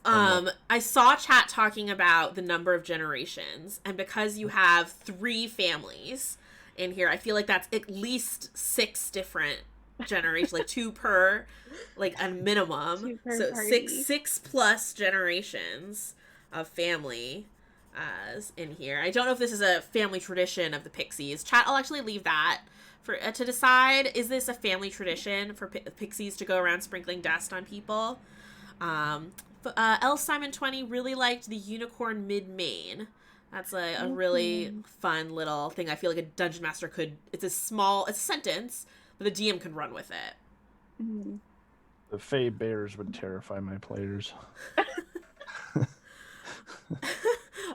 I saw chat talking about the number of generations, and because you have 3 families in here, I feel like that's at least 6 different generations, like 2 per, like a minimum. 2 per So party. 6 plus generations of family in here. I don't know if this is a family tradition of the pixies. Chat, I'll actually leave that for to decide. Is this a family tradition for pixies to go around sprinkling dust on people? L Simon 20 really liked the unicorn mid-main. That's a really fun little thing. I feel like a dungeon master could. It's a sentence, but the DM could run with it. Mm-hmm. the Fey bears would terrify my players.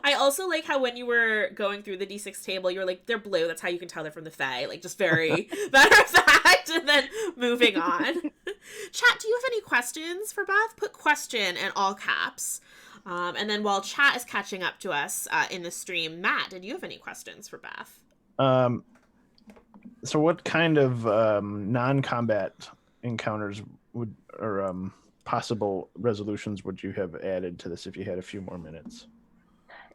I also like how when you were going through the D6 table, you were like, they're blue. That's how you can tell they're from the Fae. Like, just very matter of fact. And then moving on. Chat, do you have any questions for Beth? Put question in all caps. And then while chat is catching up to us in the stream, Matt, did you have any questions for Beth? So what kind of non-combat encounters would, or possible resolutions would you have added to this if you had a few more minutes?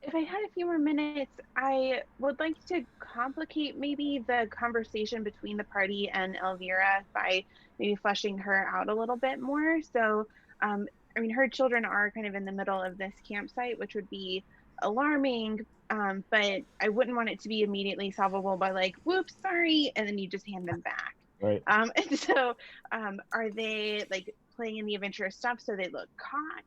If I had a few more minutes, I would like to complicate maybe the conversation between the party and Elvira by maybe fleshing her out a little bit more. So, I mean, her children are kind of in the middle of this campsite, which would be alarming, but I wouldn't want it to be immediately solvable by like, whoops, sorry, and then you just hand them back. Right. And so are they like playing in the adventurous stuff so they look caught?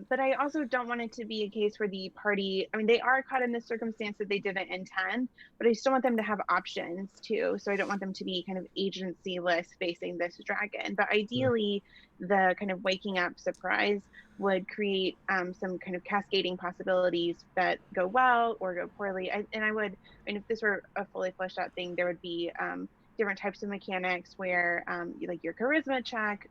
But I also don't want it to be a case where the party, I mean, they are caught in this circumstance that they didn't intend, but I still want them to have options too. So I don't want them to be kind of agency-less facing this dragon. But ideally, the kind of waking up surprise would create some kind of cascading possibilities that go well or go poorly. And if this were a fully fleshed out thing, there would be different types of mechanics where like your charisma check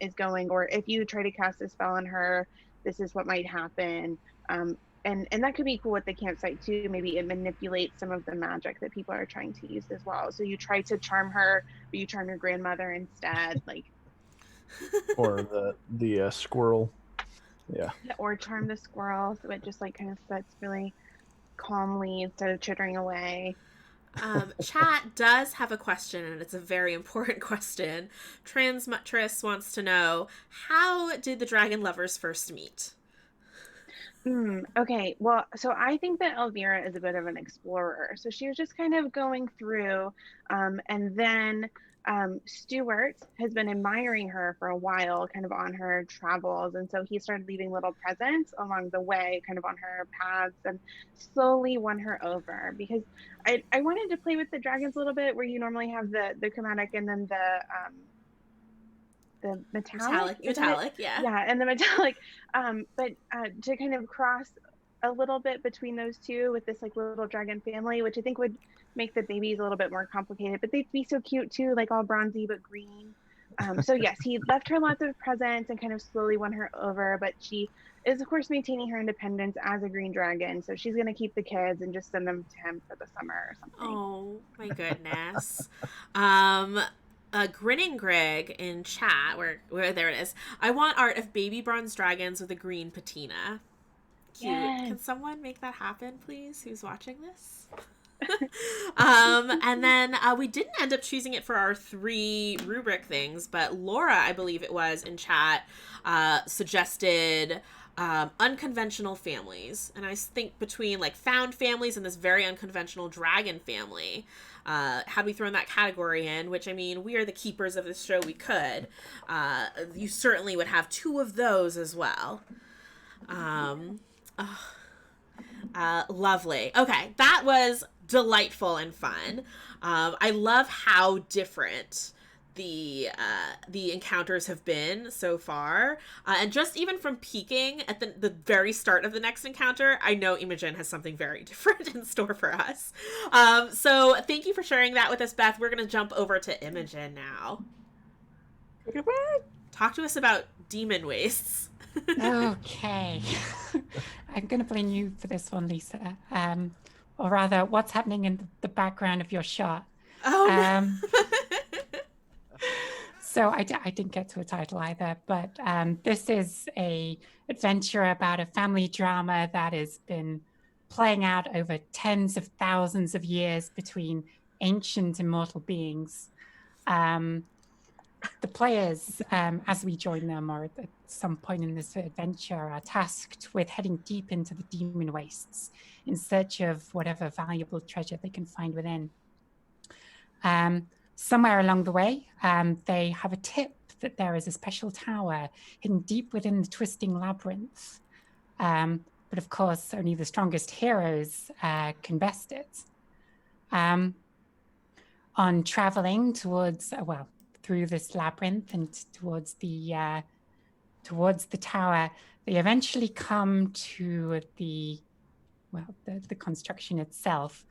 is going, or if you try to cast a spell on her, this is what might happen. And that could be cool with the campsite too. Maybe it manipulates some of the magic that people are trying to use as well. So you try to charm her, but you charm your grandmother instead, like. Or the squirrel. Yeah. Or charm the squirrel so it just like kind of sits really calmly instead of chittering away. Chat does have a question, and it's a very important question. Transmutress wants to know, how did the dragon lovers first meet? Okay, well, so I think that Elvira is a bit of an explorer. So she was just kind of going through, and then Stuart has been admiring her for a while, kind of on her travels. And so he started leaving little presents along the way, kind of on her paths, and slowly won her over. Because I wanted to play with the dragons a little bit, where you normally have the chromatic and then the metallic, yeah, and the metallic, but to kind of cross a little bit between those two with this like little dragon family, which I think would make the babies a little bit more complicated, but they'd be so cute too, like all bronzy but green. So yes, he left her lots of presents and kind of slowly won her over, but she is of course maintaining her independence as a green dragon, so she's going to keep the kids and just send them to him for the summer or something. Oh my goodness. Grinning Greg in chat, where there it is. I want art of baby bronze dragons with a green patina. Cute. Yes. Can someone make that happen, please? Who's watching this? And then we didn't end up choosing it for our 3 rubric things, but Laura, I believe it was, in chat, suggested unconventional families. And I think between like found families and this very unconventional dragon family, had we thrown that category in, which, I mean, we are the keepers of this show, we could, you certainly would have 2 of those as well. Lovely. Okay, that was delightful and fun. I love how different the encounters have been so far, and just even from peeking at the very start of the next encounter, I know Imogen has something very different in store for us. So thank you for sharing that with us, Beth. We're gonna jump over to Imogen now. Talk to us about demon wastes. Okay. I'm going to blame you for this one, Lysa. Or rather, what's happening in the background of your shot. Oh, So I didn't get to a title either, but this is a adventure about a family drama that has been playing out over tens of thousands of years between ancient immortal beings. The players, as we join them or at some point in this adventure, are tasked with heading deep into the demon wastes in search of whatever valuable treasure they can find within. Somewhere along the way, they have a tip that there is a special tower hidden deep within the twisting labyrinth. But of course, only the strongest heroes can best it. On traveling towards, through this labyrinth and towards the tower, they eventually come to the construction itself.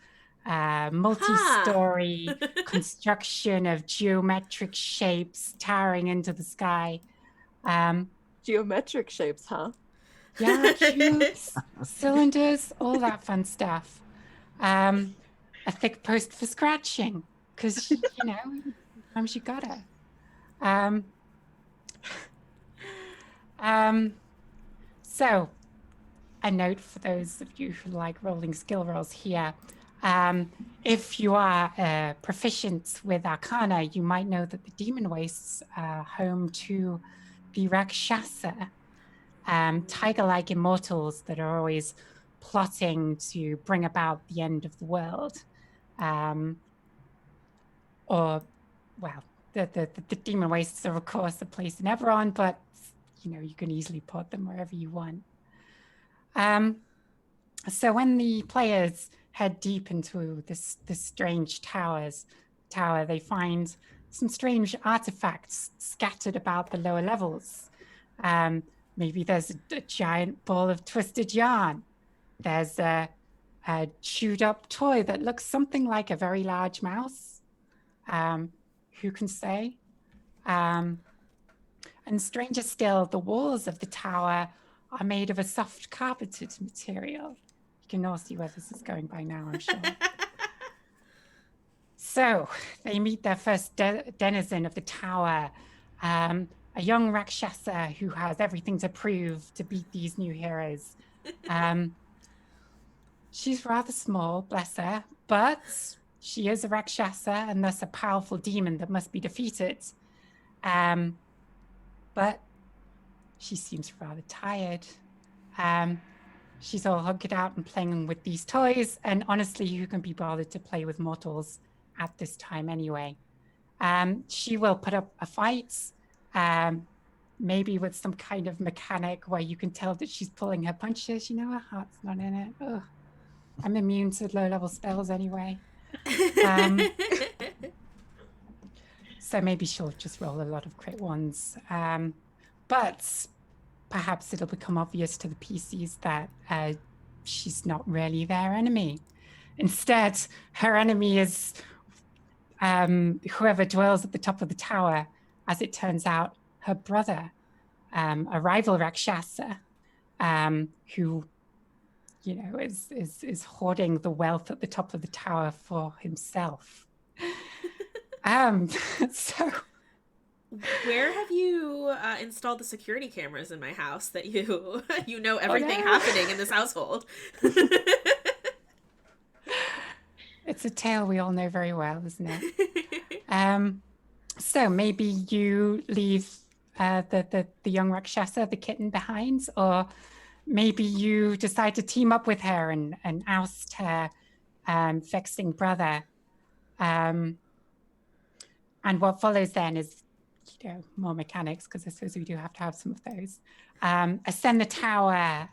Multi-story construction of geometric shapes towering into the sky. Geometric shapes, huh? Yeah, cubes, cylinders, all that fun stuff. A thick post for scratching, because, sometimes you gotta. So, a note for those of you who like rolling skill rolls here. If you are proficient with Arcana, you might know that the Demon Wastes are home to the Rakshasa, tiger-like immortals that are always plotting to bring about the end of the world. The Demon Wastes are, of course, a place in Eberron, but, you can easily put them wherever you want. So when the players head deep into this strange tower, they find some strange artifacts scattered about the lower levels. Maybe there's a giant ball of twisted yarn. There's a chewed up toy that looks something like a very large mouse. Who can say? And stranger still, the walls of the tower are made of a soft carpeted material. You can all see where this is going by now, I'm sure. So they meet their first denizen of the tower, a young Rakshasa who has everything to prove to beat these new heroes. She's rather small, bless her, but she is a Rakshasa and thus a powerful demon that must be defeated. But she seems rather tired. She's all hunkered out and playing with these toys, and honestly, who can be bothered to play with mortals at this time anyway? She will put up a fight, maybe with some kind of mechanic where you can tell that she's pulling her punches. You know, her heart's not in it. Ugh. I'm immune to low-level spells anyway. So maybe she'll just roll a lot of crit ones. But perhaps it'll become obvious to the PCs that she's not really their enemy. Instead, her enemy is whoever dwells at the top of the tower. As it turns out, her brother, a rival Rakshasa, who, you know, is hoarding the wealth at the top of the tower for himself. So, where have you installed the security cameras in my house that you know everything happening in this household? It's a tale we all know very well, isn't it? So maybe you leave the young Rakshasa, the kitten, behind, or maybe you decide to team up with her and oust her vexing brother. And what follows then is, you know, more mechanics, because I suppose we do have to have some of those. Ascend the tower,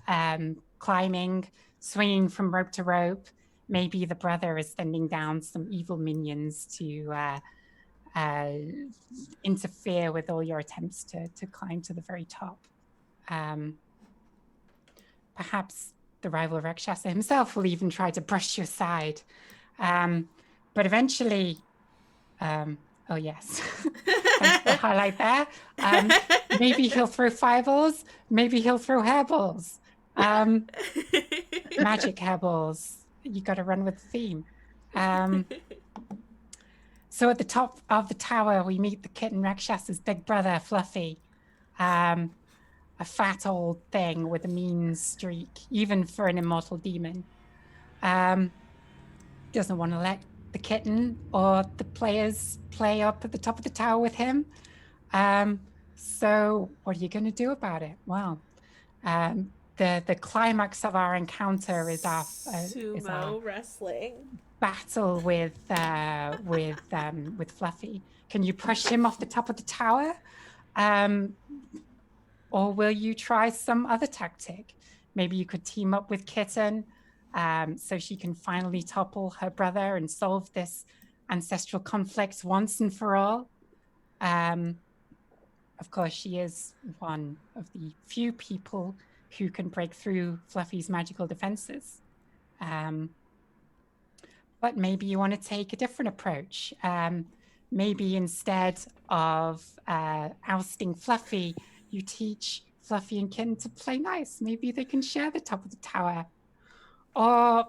climbing, swinging from rope to rope. Maybe the brother is sending down some evil minions to interfere with all your attempts to climb to the very top. Perhaps the rival Rakshasa himself will even try to brush you aside. But eventually, oh yes, thanks for the highlight there. Maybe he'll throw fireballs, maybe he'll throw hairballs. Magic hairballs. You got to run with the theme. So at the top of the tower, we meet the kitten Rakshasa's big brother, Fluffy. A fat old thing with a mean streak, even for an immortal demon. Doesn't want to let the kitten or the players play up at the top of the tower with him. So what are you going to do about it? Well, the climax of our encounter is our sumo wrestling battle with Fluffy. Can you push him off the top of the tower? Or will you try some other tactic? Maybe you could team up with Kitten so she can finally topple her brother and solve this ancestral conflict once and for all. Of course, she is one of the few people who can break through Fluffy's magical defenses. But maybe you want to take a different approach. Maybe instead of ousting Fluffy, you teach Fluffy and Kitten to play nice. Maybe they can share the top of the tower. Or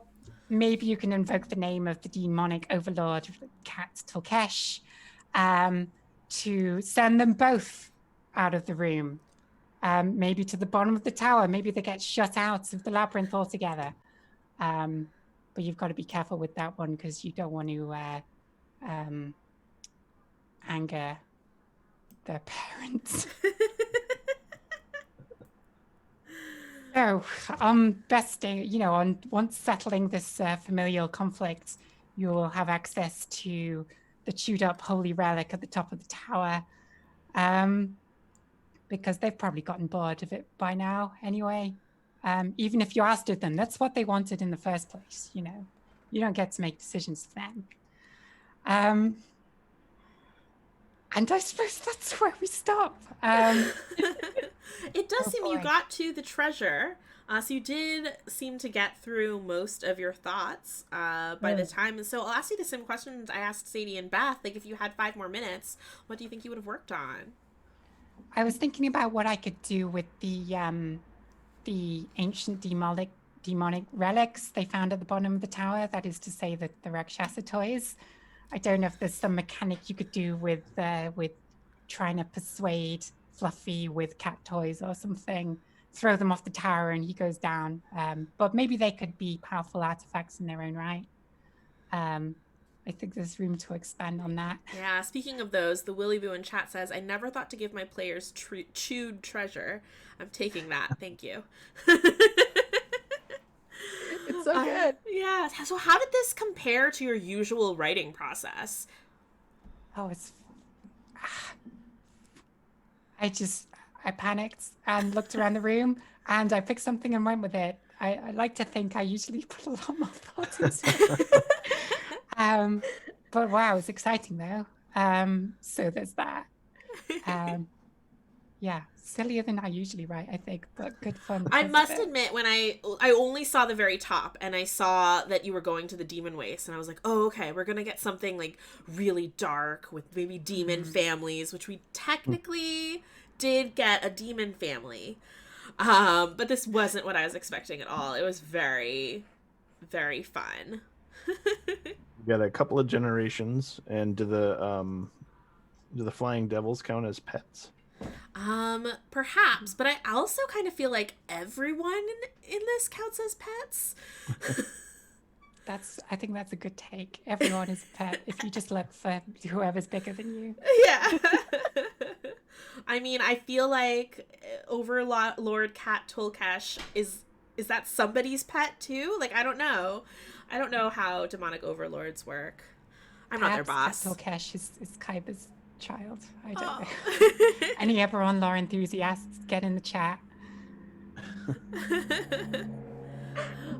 maybe you can invoke the name of the demonic overlord, Cat Tulkesh, to send them both out of the room. Maybe to the bottom of the tower. Maybe they get shut out of the labyrinth altogether. But you've got to be careful with that one because you don't want to anger their parents. So, once settling this familial conflict, you will have access to the chewed up holy relic at the top of the tower. Because they've probably gotten bored of it by now anyway. Even if you asked of them, that's what they wanted in the first place, you know. You don't get to make decisions for them. And I suppose that's where we stop. It does Oh, seem you boy. got to the treasure. So you did seem to get through most of your thoughts by the time. So I'll ask you the same questions I asked Sadie and Beth. Like, if you had 5 more minutes, what do you think you would have worked on? I was thinking about what I could do with the ancient demonic relics they found at the bottom of the tower. That is to say, that the Rakshasa toys. I don't know if there's some mechanic you could do with trying to persuade Fluffy with cat toys or something. Throw them off the tower and he goes down. But maybe they could be powerful artifacts in their own right. I think there's room to expand on that. Yeah, speaking of those, the Willy Boo in chat says, I never thought to give my players chewed treasure. I'm taking that. Thank you. It's so good. Yeah. So how did this compare to your usual writing process? Oh, I panicked and looked around the room and I picked something and went with it. I like to think I usually put a lot more thought into it. But wow, it's exciting though. So there's that. Yeah, sillier than I usually write, I think, but good fun. I because must of it. admit, when I only saw the very top and I saw that you were going to the demon waste, and I was like, oh, okay, we're gonna get something like really dark with maybe demon families, which we technically did get a demon family, but this wasn't what I was expecting at all. It was very, very fun. We got a couple of generations, and do the flying devils count as pets? Perhaps, but I also kind of feel like everyone in this counts as pets. I think that's a good take. Everyone is a pet if you just look for whoever's bigger than you. Yeah. I mean, I feel like Overlord Cat Tolkash is that somebody's pet too? Like, I don't know. I don't know how demonic overlords work. I'm not their boss. Tolkash is Kaiba's child. I don't know. Oh. Any Eberron lore enthusiasts, get in the chat.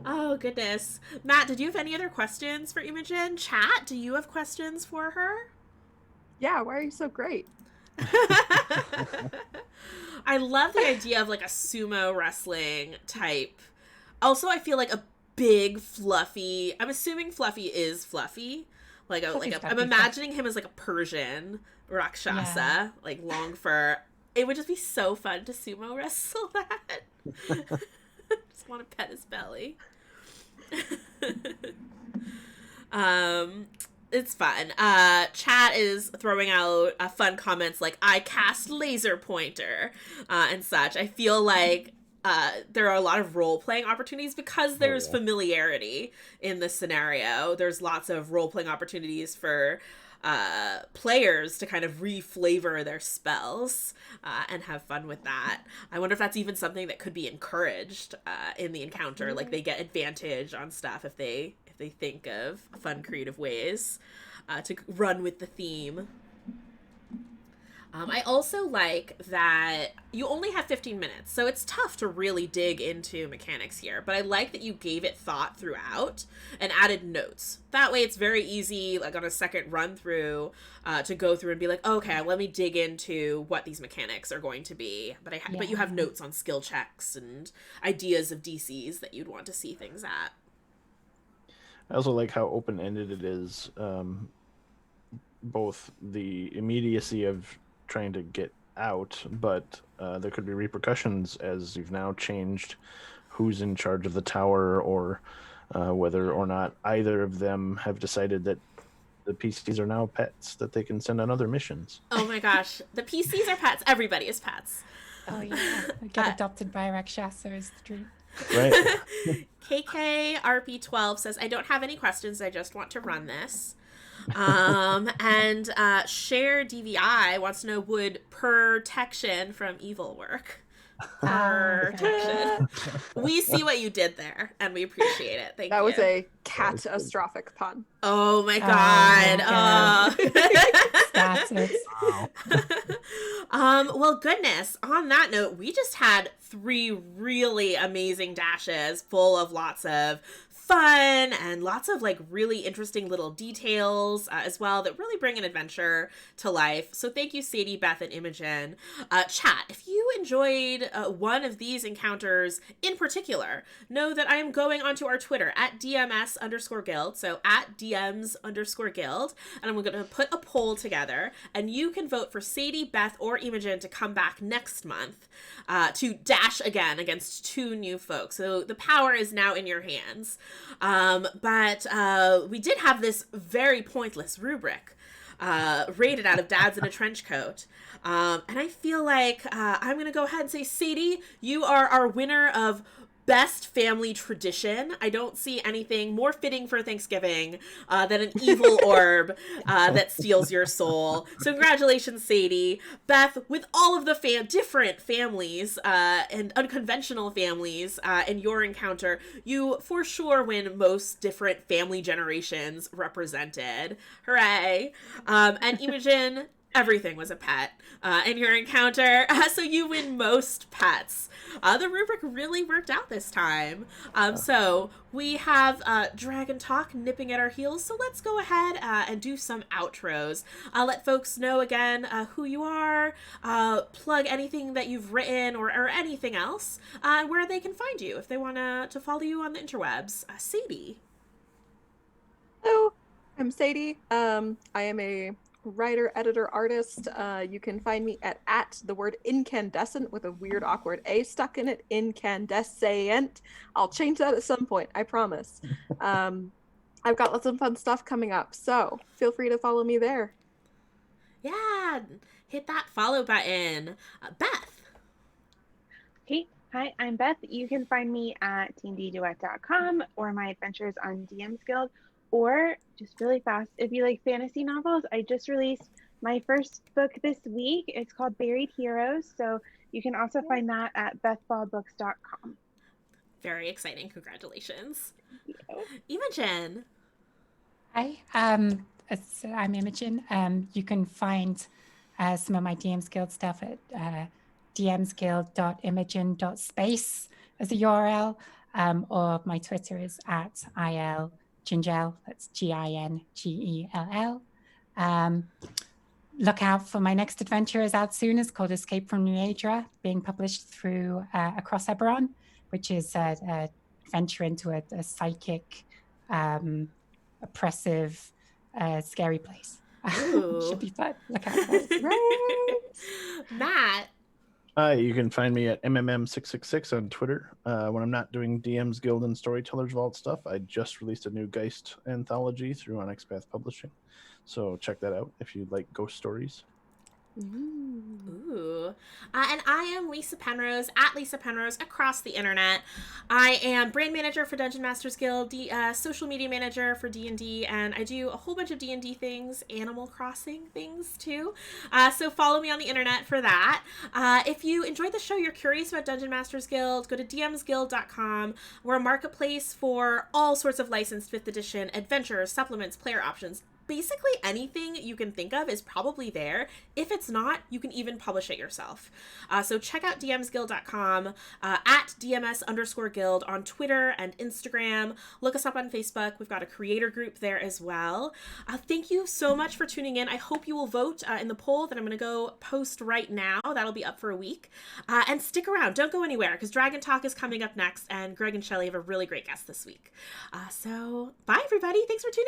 Oh, goodness. Matt, did you have any other questions for Imogen? Chat, do you have questions for her? Yeah, why are you so great? I love the idea of like a sumo wrestling type. Also, I feel like a big fluffy, I'm assuming Fluffy is fluffy. I'm imagining him as like a Persian Rakshasa, like long fur. It would just be so fun to sumo wrestle that. Just want to pet his belly. It's fun. Chat is throwing out fun comments like, I cast laser pointer, and such. I feel like there are a lot of role-playing opportunities because there's familiarity in this scenario. There's lots of role-playing opportunities for players to kind of re-flavor their spells and have fun with that. I wonder if that's even something that could be encouraged in the encounter. Like, they get advantage on stuff if they think of fun, creative ways to run with the theme. I also like that you only have 15 minutes, so it's tough to really dig into mechanics here, but I like that you gave it thought throughout and added notes. That way it's very easy, like on a second run through, to go through and be like, okay, let me dig into what these mechanics are going to be. But you have notes on skill checks and ideas of DCs that you'd want to see things at. I also like how open-ended it is, both the immediacy of trying to get out, but there could be repercussions as you've now changed who's in charge of the tower, or whether or not either of them have decided that the PCs are now pets that they can send on other missions. Oh my gosh, the PCs are pets. Everybody is pets. Oh yeah, get adopted by a Rakshasa is the dream. Right. KKRP12 says, I don't have any questions, I just want to run this. And Share DVI wants to know, would protection from evil work? Protection. We see what you did there, and we appreciate it. Thank you. That was a catastrophic pun. Oh my god. Started. Well, goodness. On that note, we just had 3 really amazing dashes full of lots of fun and lots of like really interesting little details as well that really bring an adventure to life. So thank you, Sadie, Beth, and Imogen. Chat, if you enjoyed one of these encounters in particular, know that I am going onto our Twitter at DMS_guild, so at DMs_guild, and I'm going to put a poll together, and you can vote for Sadie, Beth, or Imogen to come back next month to dash again against 2 new folks. So the power is now in your hands. But we did have this very pointless rubric rated out of Dads in a Trench Coat. And I feel like I'm going to go ahead and say, Sadie, you are our winner of Best Family Tradition. I don't see anything more fitting for Thanksgiving than an evil orb that steals your soul. So congratulations, Sadie. Beth, with all of the different families and unconventional families in your encounter, you for sure win most different family generations represented. Hooray. And Imogen, everything was a pet in your encounter, so you win most pets. The rubric really worked out this time. So we have Dragon Talk nipping at our heels, so let's go ahead and do some outros. Let folks know again who you are, plug anything that you've written or anything else, and where they can find you if they want to follow you on the interwebs. Sadie. Hello, I'm Sadie. I am a writer, editor, artist. You can find me at the word incandescent with a weird awkward A stuck in it, incandescent. I'll change that at some point, I promise. I've got lots of fun stuff coming up, so feel free to follow me there. Yeah, hit that follow button. Beth. Hey, hi, I'm Beth. You can find me at teendduet.com or my adventures on DM's Guild. Or just really fast, if you like fantasy novels, I just released my first book this week. It's called Buried Heroes. So you can also find that at bethballbooks.com. Very exciting. Congratulations. Yeah. Imogen. Hi, I'm Imogen. You can find some of my DMs Guild stuff at dmsguild.imogen.space as a URL, or my Twitter is at IL Gingell, that's Gingell. Look out for my next adventure is out soon. It's called Escape from New Adra, being published through Across Eberron, which is a venture into a psychic, oppressive, scary place. Should be fun. Look out for it. Right. Matt. You can find me at MMM666 on Twitter. When I'm not doing DM's Guild and Storytellers Vault stuff, I just released a new Geist anthology through Onyx Path Publishing. So check that out if you like ghost stories. Ooh. And I am Lysa Penrose, at Lysa Penrose, across the internet. I am brand manager for Dungeon Masters Guild, social media manager for D&D, and I do a whole bunch of D&D things, Animal Crossing things too. So follow me on the internet for that. If you enjoyed the show, you're curious about Dungeon Masters Guild, go to dmsguild.com. We're a marketplace for all sorts of licensed 5th edition adventures, supplements, player options. Basically anything you can think of is probably there. If it's not, you can even publish it yourself. So check out dmsguild.com, at DMS_guild on Twitter and Instagram. Look us up on Facebook. We've got a creator group there as well. Thank you so much for tuning in. I hope you will vote in the poll that I'm going to go post right now. That'll be up for a week. And stick around. Don't go anywhere because Dragon Talk is coming up next, and Greg and Shelley have a really great guest this week. So bye, everybody. Thanks for tuning in.